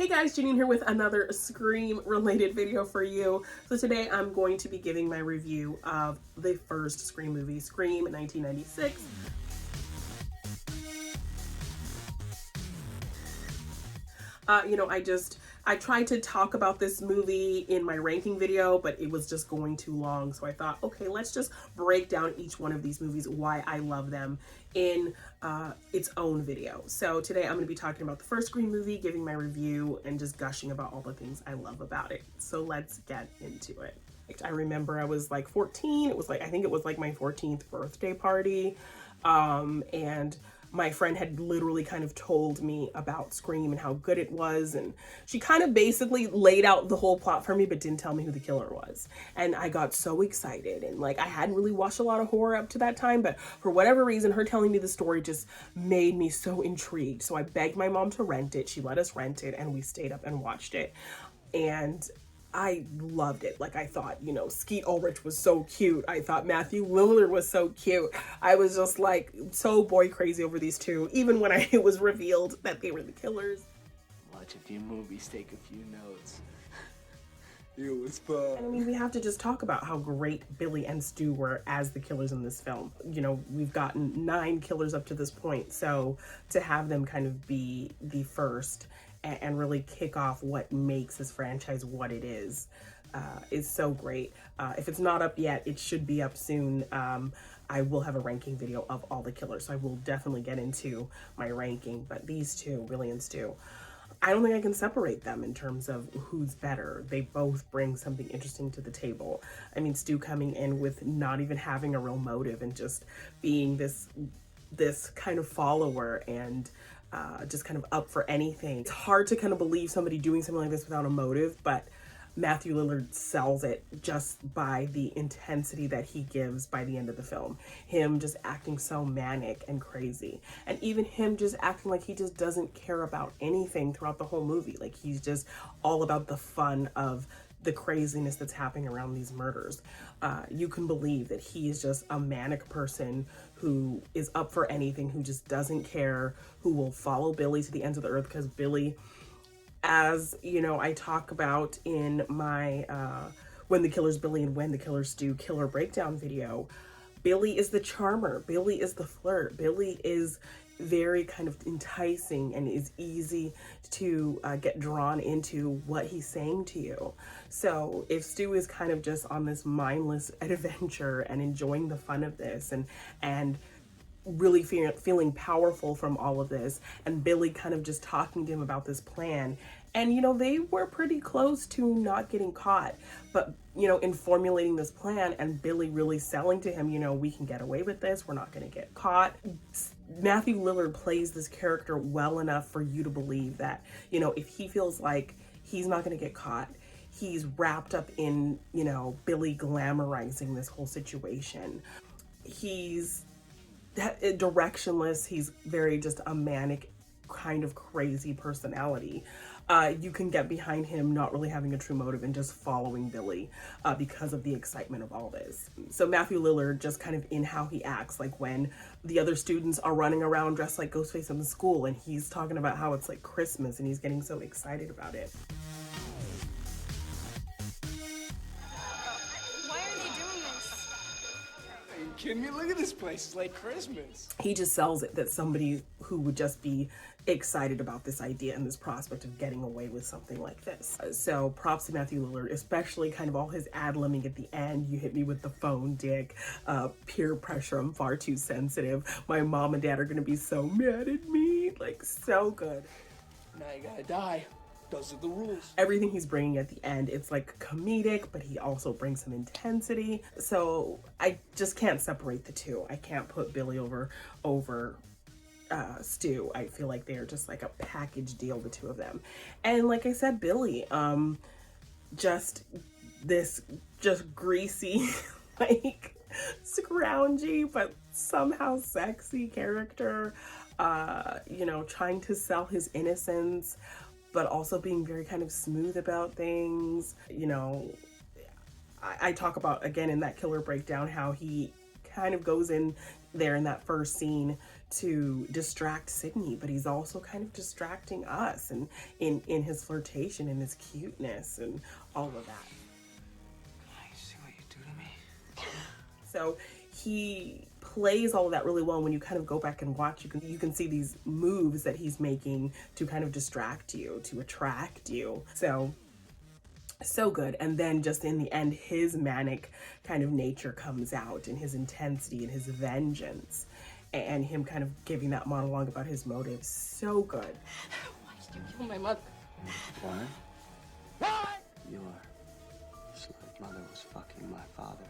Hey guys, Jeannine here with another Scream related video for you. So today I'm going to be giving my review of the first Scream movie, Scream 1996. I tried to talk about this movie in my ranking video, but it was just going too long. So I thought, okay, let's just break down each one of these movies, why I love them in its own video. So today I'm going to be talking about the first Scream movie, giving my review, and just gushing about all the things I love about it. So let's get into it. I remember I was like 14. I think it was like my 14th birthday party. And my friend had literally kind of told me about Scream and how good it was, and she kind of basically laid out the whole plot for me but didn't tell me who the killer was. And I got so excited, and like I hadn't really watched a lot of horror up to that time, but for whatever reason her telling me the story just made me so intrigued. So I begged my mom to rent it. She let us rent it and we stayed up and watched it, and I loved it. Like I thought, Skeet Ulrich was so cute. I thought Matthew Lillard was so cute. I was just like so boy crazy over these two, even when it was revealed that they were the killers. Watch a few movies, take a few notes. It was fun. And I mean, we have to just talk about how great Billy and Stu were as the killers in this film. We've gotten 9 killers up to this point, so to have them kind of be the first and really kick off what makes this franchise what it is so great. If it's not up yet, it should be up soon. I will have a ranking video of all the killers, so I will definitely get into my ranking. But these two, Billy and Stu, I don't think I can separate them in terms of who's better. They both bring something interesting to the table. I mean, Stu coming in with not even having a real motive and just being this kind of follower and just kind of up for anything. It's hard to kind of believe somebody doing something like this without a motive, but Matthew Lillard sells it just by the intensity that he gives by the end of the film. Him just acting so manic and crazy, and even him just acting like he just doesn't care about anything throughout the whole movie. Like he's just all about the fun of the craziness that's happening around these murders. You can believe that he is just a manic person who is up for anything, who just doesn't care, who will follow Billy to the ends of the earth, because Billy, as I talk about in my When the Killers Billy and When the Killers Stu killer breakdown video, Billy is the charmer. Billy is the flirt. Billy is very kind of enticing and is easy to get drawn into what he's saying to you. So if Stu is kind of just on this mindless adventure and enjoying the fun of this and really feeling powerful from all of this, and Billy kind of just talking to him about this plan, and they were pretty close to not getting caught, but in formulating this plan and Billy really selling to him, we can get away with this, we're not going to get caught. Matthew Lillard plays this character well enough for you to believe that if he feels like he's not going to get caught, he's wrapped up in Billy glamorizing this whole situation. He's directionless. He's very just a manic kind of crazy personality. You can get behind him not really having a true motive and just following Billy because of the excitement of all this. So Matthew Lillard just kind of in how he acts, like when the other students are running around dressed like Ghostface in the school and he's talking about how it's like Christmas and he's getting so excited about it. Kidding me? Look at this place. It's like Christmas. He just sells it that somebody who would just be excited about this idea and this prospect of getting away with something like this. So props to Matthew Lillard, especially kind of all his ad-libbing at the end. You hit me with the phone, dick. Peer pressure, I'm far too sensitive. My mom and dad are gonna be so mad at me. Like, so good. Now you gotta die. Those are the rules. Everything he's bringing at the end, it's like comedic, but he also brings some intensity. So I just can't separate the two. I can't put Billy over Stu. I feel like they're just like a package deal, the two of them. And like I said, Billy, just greasy, like scroungy, but somehow sexy character, trying to sell his innocence, but also being very kind of smooth about things. I talk about, again, in that killer breakdown, how he kind of goes in there in that first scene to distract Sydney, but he's also kind of distracting us, and in his flirtation and his cuteness and all of that. I see what you do to me. So he plays all of that really well. When you kind of go back and watch, you can see these moves that he's making to kind of distract you, to attract you. So good. And then just in the end, his manic kind of nature comes out, and his intensity and his vengeance, and him kind of giving that monologue about his motives. So good. Why did you kill my mother? Why? Why? Your slave mother was fucking my father.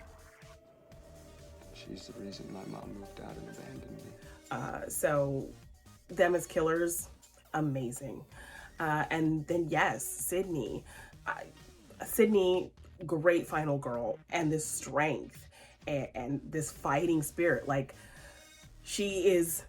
She's the reason my mom moved out and abandoned me. So them as killers, amazing. And then yes, Sydney. Sydney, great final girl, and this strength and this fighting spirit. Like, she is,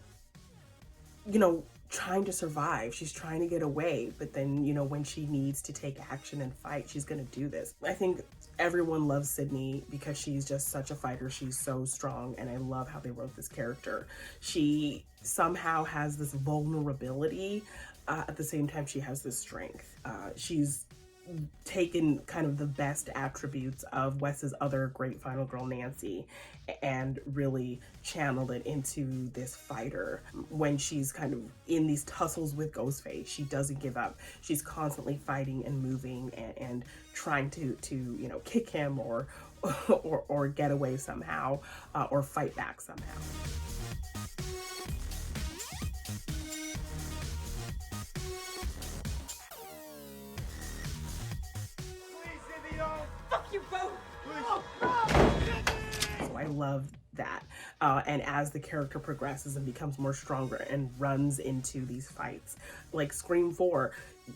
trying to survive. She's trying to get away, but then, when she needs to take action and fight, she's gonna do this. I think everyone loves Sydney because she's just such a fighter. She's so strong, and I love how they wrote this character. She somehow has this vulnerability, at the same time she has this strength. She's taken kind of the best attributes of Wes's other great final girl, Nancy, and really channeled it into this fighter. When she's kind of in these tussles with Ghostface, she doesn't give up. She's constantly fighting and moving and trying to kick him or or get away somehow, or fight back somehow. Fuck you both! So I love that. And as the character progresses and becomes more stronger and runs into these fights, like Scream 4,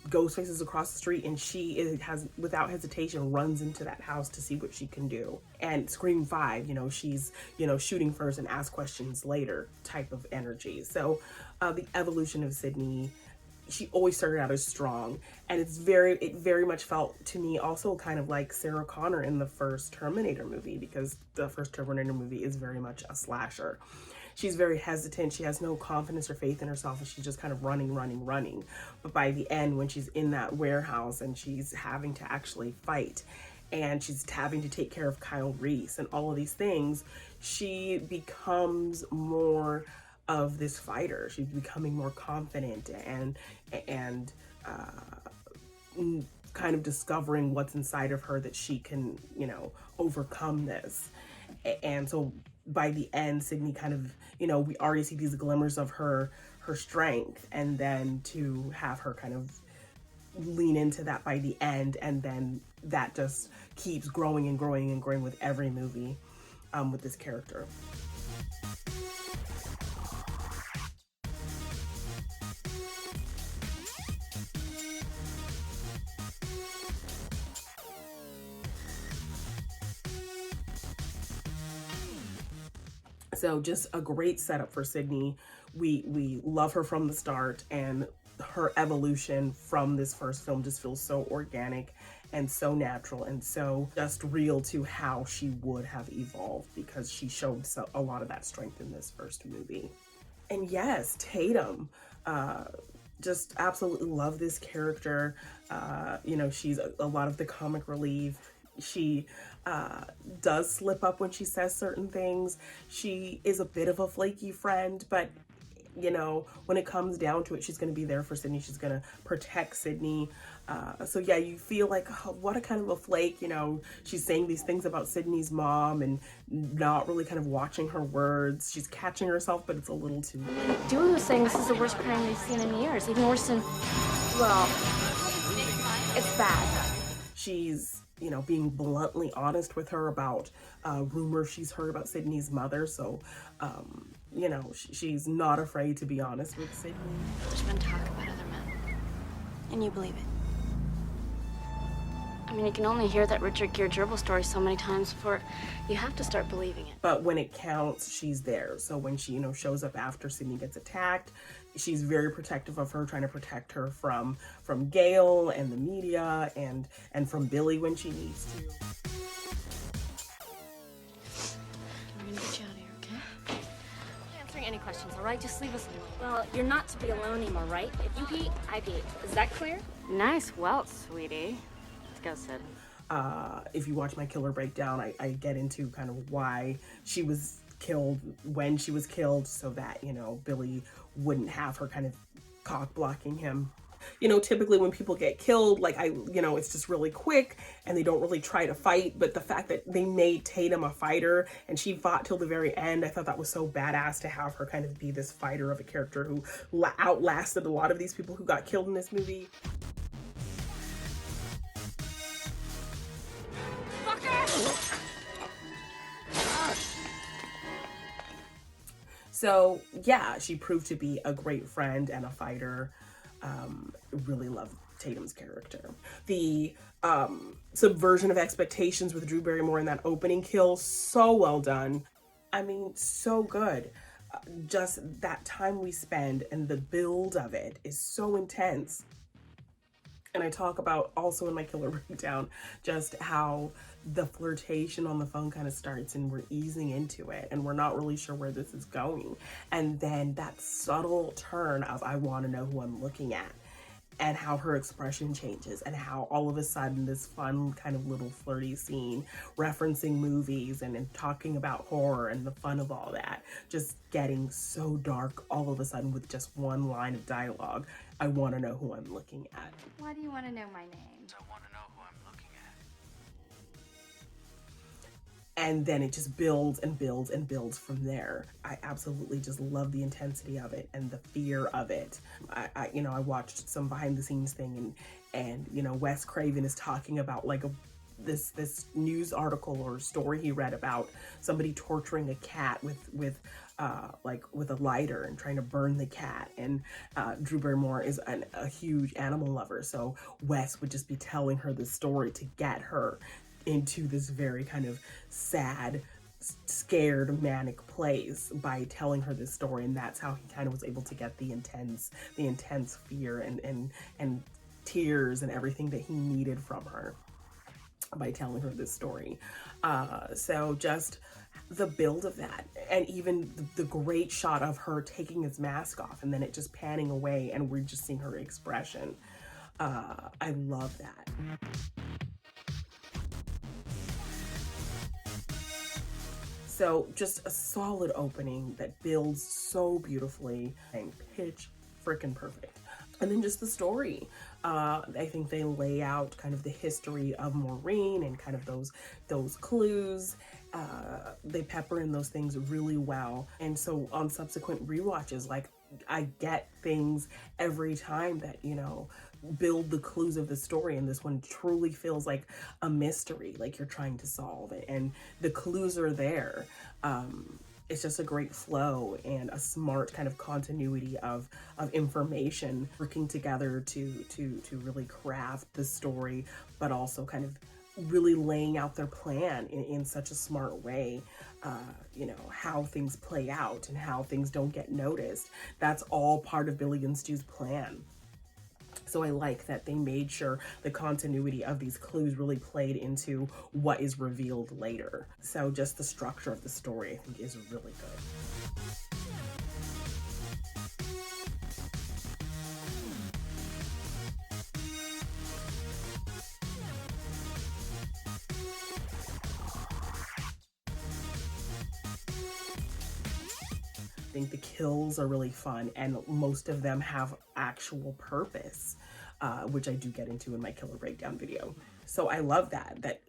Ghostface is across the street and she has, without hesitation, runs into that house to see what she can do. And Scream 5, she's, shooting first and ask questions later type of energy. So the evolution of Sydney, she always started out as strong, and it very much felt to me also kind of like Sarah Connor in the first Terminator movie, because the first Terminator movie is very much a slasher. She's very hesitant. She has no confidence or faith in herself, and she's just kind of running. But by the end, when she's in that warehouse and she's having to actually fight, and she's having to take care of Kyle Reese and all of these things, she becomes more of this fighter. She's becoming more confident and kind of discovering what's inside of her, that she can, overcome this. And so by the end, Sydney kind of, we already see these glimmers of her strength, and then to have her kind of lean into that by the end, and then that just keeps growing and growing and growing with every movie, with this character. So just a great setup for Sydney. We love her from the start, and her evolution from this first film just feels so organic and so natural and so just real to how she would have evolved, because she showed a lot of that strength in this first movie. And yes, Tatum, just absolutely love this character. She's a lot of the comic relief. She does slip up when she says certain things. She is a bit of a flaky friend, but when it comes down to it, she's going to be there for Sydney. She's going to protect Sydney. So yeah, you feel like, oh, what a kind of a flake. She's saying these things about Sydney's mom and not really kind of watching her words. She's catching herself, but it's a little too late. Dewey was saying this is the worst crime we've seen in years, even worse than, well, it's bad. She's, being bluntly honest with her about rumors she's heard about Sydney's mother. So, she's not afraid to be honest with Sydney. There's been talk about other men, and you believe it. I mean, you can only hear that Richard Gere gerbil story so many times before you have to start believing it. But when it counts, she's there. So when she, shows up after Sydney gets attacked, she's very protective of her, trying to protect her from Gail and the media and from Billy when she needs to. I'm gonna get you out of here, questions, all right? Just leave us alone. Well, you're not to be alone anymore, right? If you pee, I pee. Is that clear? Nice welt, sweetie. Let's go, Sid. If you watch my killer breakdown, I get into kind of why she was killed, when she was killed, so that, you know, Billy wouldn't have her kind of cock blocking him. You know, typically when people get killed, like it's just really quick and they don't really try to fight. But the fact that they made Tatum a fighter and she fought till the very end, I thought that was so badass to have her kind of be this fighter of a character who outlasted a lot of these people who got killed in this movie. So yeah, she proved to be a great friend and a fighter. Really love Tatum's character. The subversion of expectations with Drew Barrymore in that opening kill, so well done. I mean, so good. Just that time we spend and the build of it is so intense. And I talk about also in my killer breakdown just how the flirtation on the phone kind of starts and we're easing into it and we're not really sure where this is going. And then that subtle turn of I want to know who I'm looking at, and how her expression changes and how all of a sudden this fun kind of little flirty scene referencing movies and talking about horror and the fun of all that just getting so dark all of a sudden with just one line of dialogue. I want to know who I'm looking at. Why do you want to know my name? I want to know who I'm looking at. And then it just builds and builds and builds from there. I absolutely just love the intensity of it and the fear of it. I watched some behind the scenes thing and Wes Craven is talking about like this news article or story he read about somebody torturing a cat with a lighter and trying to burn the cat. And Drew Barrymore is a huge animal lover, so Wes would just be telling her the story to get her into this very kind of sad, scared, manic place by telling her this story. And that's how he kind of was able to get the intense fear and tears and everything that he needed from her by telling her this story. So just the build of that, and even the great shot of her taking his mask off and then it just panning away and we're just seeing her expression. I love that. So just a solid opening that builds so beautifully and pitch freaking perfect. And then just the story. I think they lay out kind of the history of Maureen and kind of those clues. They pepper in those things really well. And so on subsequent rewatches, like I get things every time that, build the clues of the story. And this one truly feels like a mystery, like you're trying to solve it. And the clues are there. It's just a great flow and a smart kind of continuity of information working together to really craft the story, but also kind of really laying out their plan in such a smart way. How things play out and how things don't get noticed. That's all part of Billy and Stu's plan. So I like that they made sure the continuity of these clues really played into what is revealed later. So just the structure of the story, I think, is really good. I think the kills are really fun and most of them have actual purpose, which I do get into in my killer breakdown video. So I love that,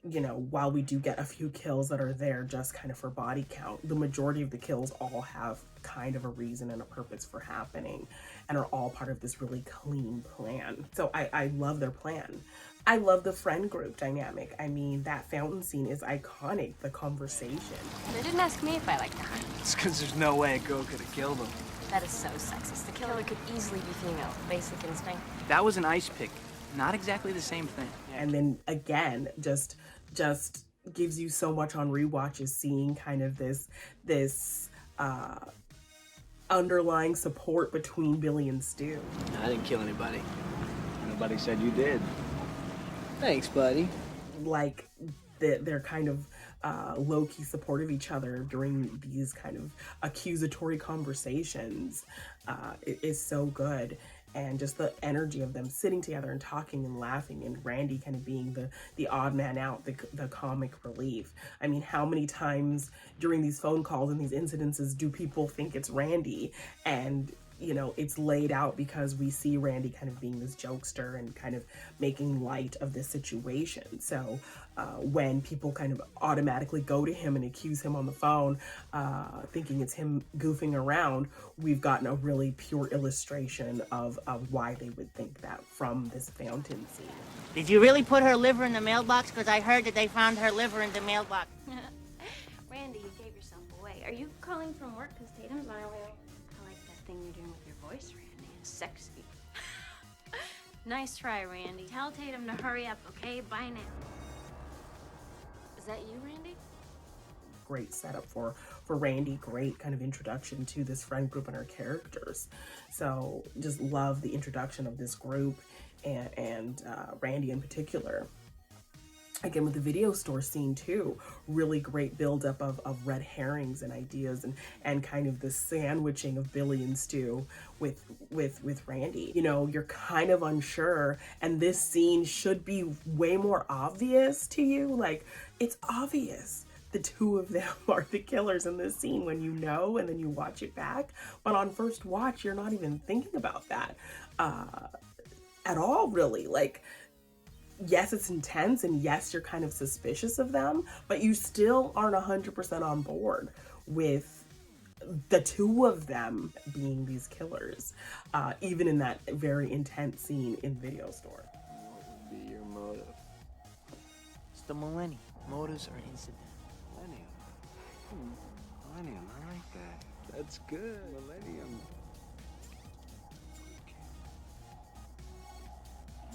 while we do get a few kills that are there just kind of for body count, the majority of the kills all have kind of a reason and a purpose for happening and are all part of this really clean plan. So I love their plan. I love the friend group dynamic. I mean, that fountain scene is iconic, the conversation. They didn't ask me if I liked that. It's because there's no way a girl could have killed him. That is so sexist. The killer could easily be female. Basic instinct. That was an ice pick. Not exactly the same thing. And then again, just gives you so much on rewatches, seeing kind of this underlying support between Billy and Stu. I didn't kill anybody. Nobody said you did. Thanks, buddy. Like their kind of low-key support of each other during these kind of accusatory conversations is so good. And just the energy of them sitting together and talking and laughing, and Randy kind of being the odd man out, the comic relief. I mean, how many times during these phone calls and these incidences do people think it's Randy? And you know, it's laid out because we see Randy kind of being this jokester and kind of making light of this situation. So when people kind of automatically go to him and accuse him on the phone, thinking it's him goofing around, we've gotten a really pure illustration of why they would think that from this fountain scene. Did you really put her liver in the mailbox? Because I heard that they found her liver in the mailbox. Randy, you gave yourself away. Are you calling from work? Because Tatum's on her way. I like that thing you're doing with your voice, Randy. It's sexy. Nice try, Randy. Tell Tatum to hurry up, okay? Bye now. Is that you, Randy? Great setup for Randy, great kind of introduction to this friend group and our characters. So just love the introduction of this group and Randy in particular. Again, with the video store scene too, really great buildup of red herrings and ideas and kind of the sandwiching of Billy and Stu with Randy. You know, you're kind of unsure, and this scene should be way more obvious to you. Like, it's obvious the two of them are the killers in this scene when you know, and then you watch it back. But on first watch, you're not even thinking about that at all, really. Like, yes, it's intense, and yes, you're kind of suspicious of them, but you still aren't 100% on board with the two of them being these killers, even in that very intense scene in Video Store. What would be your motive? It's the millennium. Motives are incident. Millennium. Millennium, I like that. That's good. Millennium.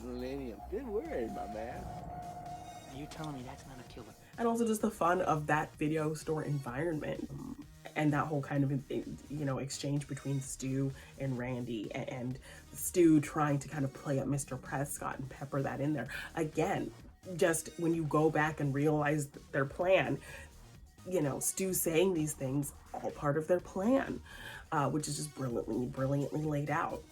Millennium. Good word, my man. Are you telling me that's not a killer? And also just the fun of that video store environment, and that whole kind of, you know, exchange between Stu and Randy, and Stu trying to kind of play up Mr. Prescott and pepper that in there. Again, just when you go back and realize their plan, you know, Stu saying these things, all part of their plan, which is just brilliantly laid out.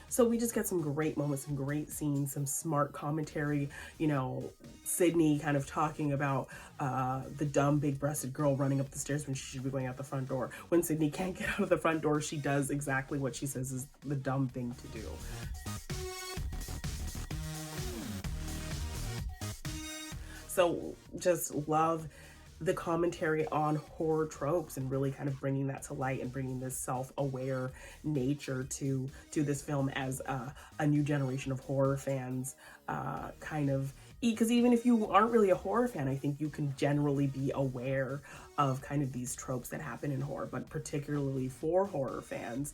So we just get some great moments, some great scenes, some smart commentary, you know, Sydney kind of talking about the dumb big-breasted girl running up the stairs when she should be going out the front door. When Sydney can't get out of the front door, she does exactly what she says is the dumb thing to do. So just love the commentary on horror tropes and really kind of bringing that to light and bringing this self-aware nature to this film as a new generation of horror fans kind of, because even if you aren't really a horror fan, I think you can generally be aware of kind of these tropes that happen in horror, but particularly for horror fans,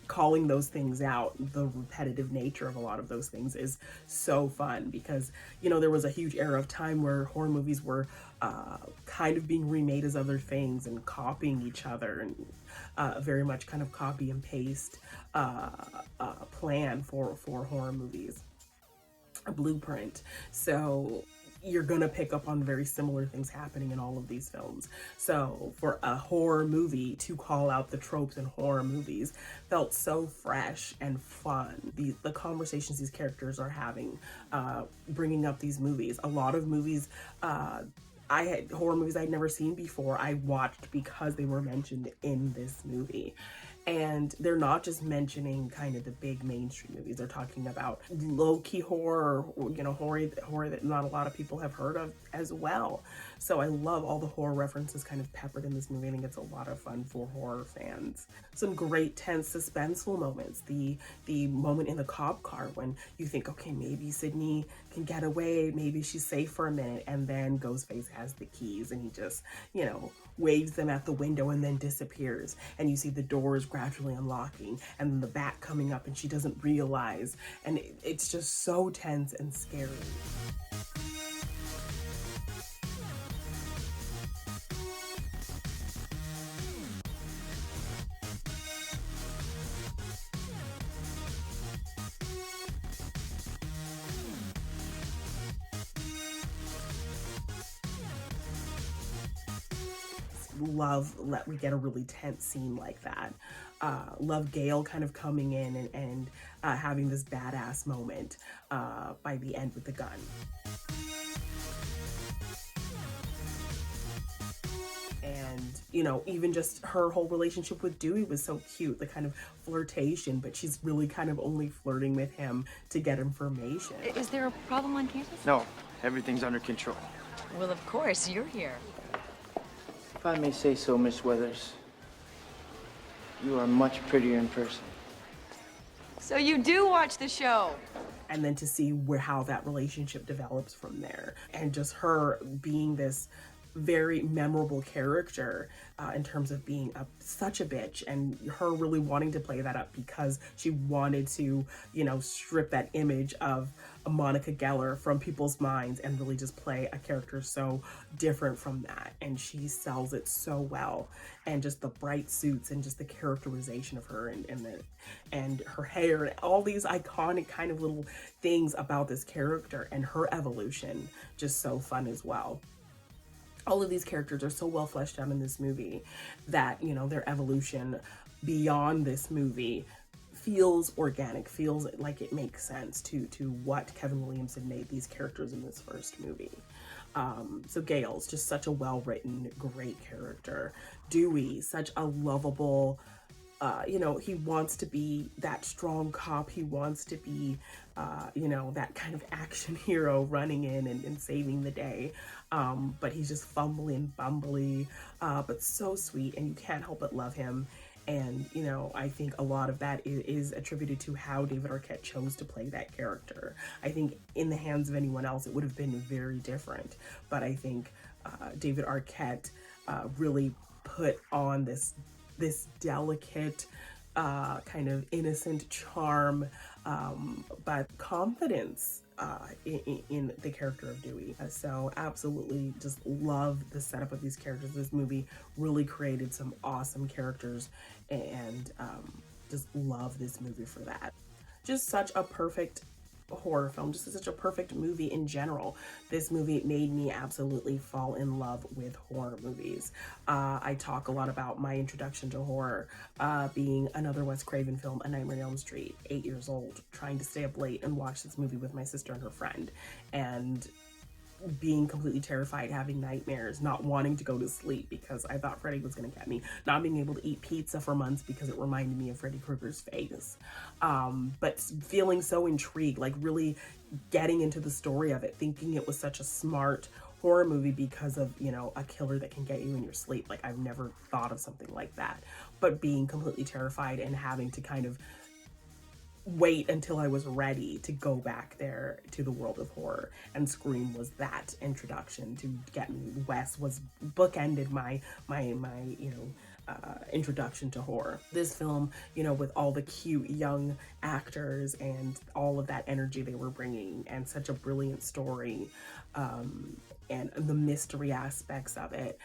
calling those things out, the repetitive nature of a lot of those things is so fun, because, you know, there was a huge era of time where horror movies were kind of being remade as other things and copying each other, and very much kind of copy and paste plan for horror movies, a blueprint. So you're gonna pick up on very similar things happening in all of these films. So for a horror movie to call out the tropes in horror movies felt so fresh and fun. The conversations these characters are having, bringing up these movies. A lot of movies, horror movies I'd never seen before, I watched because they were mentioned in this movie. And they're not just mentioning kind of the big mainstream movies. They're talking about low-key horror, or, you know, horror that not a lot of people have heard of as well. So I love all the horror references kind of peppered in this movie. I think it's a lot of fun for horror fans. Some great tense, suspenseful moments. The moment in the cop car when you think, okay, maybe Sydney can get away, maybe she's safe for a minute, and then Ghostface has the keys and he just, you know, waves them at the window and then disappears, and you see the doors gradually unlocking and then the bat coming up and she doesn't realize, and it's just so tense and scary. love that we get a really tense scene like that. Love Gail kind of coming in and having this badass moment by the end with the gun. And, you know, even just her whole relationship with Dewey was so cute, the kind of flirtation, but she's really kind of only flirting with him to get information. Is there a problem on campus? No, everything's under control. Well, of course, you're here. If I may say so, Miss Weathers, you are much prettier in person. So you do watch the show? And then to see how that relationship develops from there. And just her being this very memorable character in terms of being such a bitch, and her really wanting to play that up because she wanted to, you know, strip that image of Monica Geller from people's minds and really just play a character so different from that. And she sells it so well. And just the bright suits and just the characterization of her and her hair and all these iconic kind of little things about this character and her evolution, just so fun as well. All of these characters are so well fleshed out in this movie that, you know, their evolution beyond this movie feels organic, feels like it makes sense to what Kevin Williamson made these characters in this first movie. So Gail's just such a well-written, great character. Dewey, such a lovable, you know, he wants to be that strong cop. He wants to be, you know, that kind of action hero running in and saving the day. But he's just fumbling, bumbly, but so sweet, and you can't help but love him. And, you know, I think a lot of that is attributed to how David Arquette chose to play that character. I think in the hands of anyone else, it would have been very different. But I think David Arquette really put on this delicate, kind of innocent charm, but confidence in the character of Dewey. So absolutely just love the setup of these characters. This movie really created some awesome characters, and just love this movie for that. Just such a perfect horror film, just such a perfect movie in general. This movie made me absolutely fall in love with horror movies. I talk a lot about my introduction to horror being another Wes Craven film, A Nightmare on Elm Street, 8 years old, trying to stay up late and watch this movie with my sister and her friend, and being completely terrified, having nightmares, not wanting to go to sleep because I thought Freddy was going to get me, not being able to eat pizza for months because it reminded me of Freddy Krueger's face, but feeling so intrigued, like really getting into the story of it, thinking it was such a smart horror movie because of, you know, a killer that can get you in your sleep. Like, I've never thought of something like that, but being completely terrified and having to kind of wait until I was ready to go back there to the world of horror. And Scream was that introduction to get me. Wes was bookended my you know, introduction to horror. This film, you know, with all the cute young actors and all of that energy they were bringing, and such a brilliant story, and the mystery aspects of it,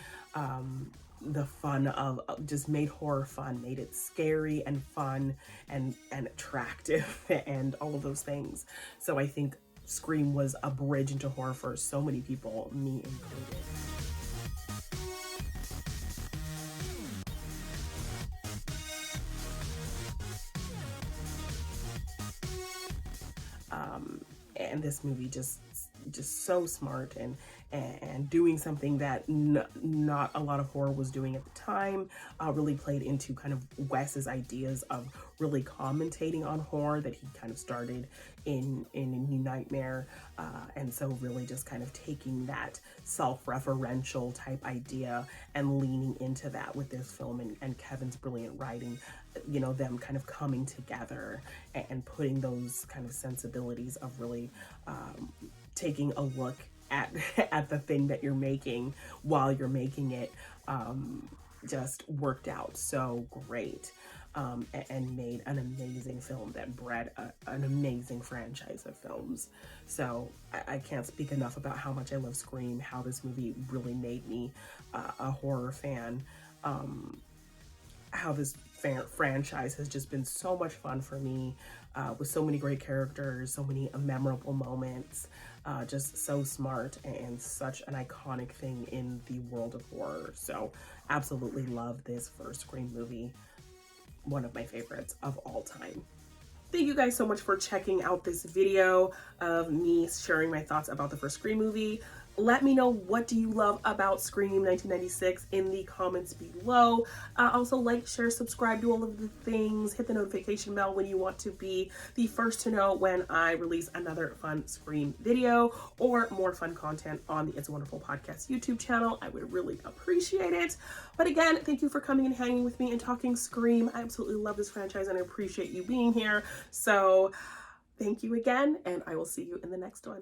the fun of just made horror fun, made it scary and fun and attractive and all of those things. So I think Scream was a bridge into horror for so many people, me included. And this movie just so smart and doing something that not a lot of horror was doing at the time, really played into kind of Wes's ideas of really commentating on horror that he kind of started in New Nightmare, and so really just kind of taking that self-referential type idea and leaning into that with this film, and Kevin's brilliant writing, you know, them kind of coming together and putting those kind of sensibilities of really taking a look at the thing that you're making while you're making it, just worked out so great, and made an amazing film that bred an amazing franchise of films. So I can't speak enough about how much I love Scream, how this movie really made me a horror fan, how this franchise has just been so much fun for me, with so many great characters, so many memorable moments, just so smart and such an iconic thing in the world of horror. So absolutely love this first Scream movie. One of my favorites of all time. Thank you guys so much for checking out this video of me sharing my thoughts about the first Scream movie. Let me know, what do you love about Scream 1996 in the comments below. Also, like, share, subscribe, do all of the things. Hit the notification bell when you want to be the first to know when I release another fun Scream video or more fun content on the It's a Wonderful Podcast YouTube channel. I would really appreciate it. But again, thank you for coming and hanging with me and talking Scream. I absolutely love this franchise and I appreciate you being here. So thank you again, and I will see you in the next one.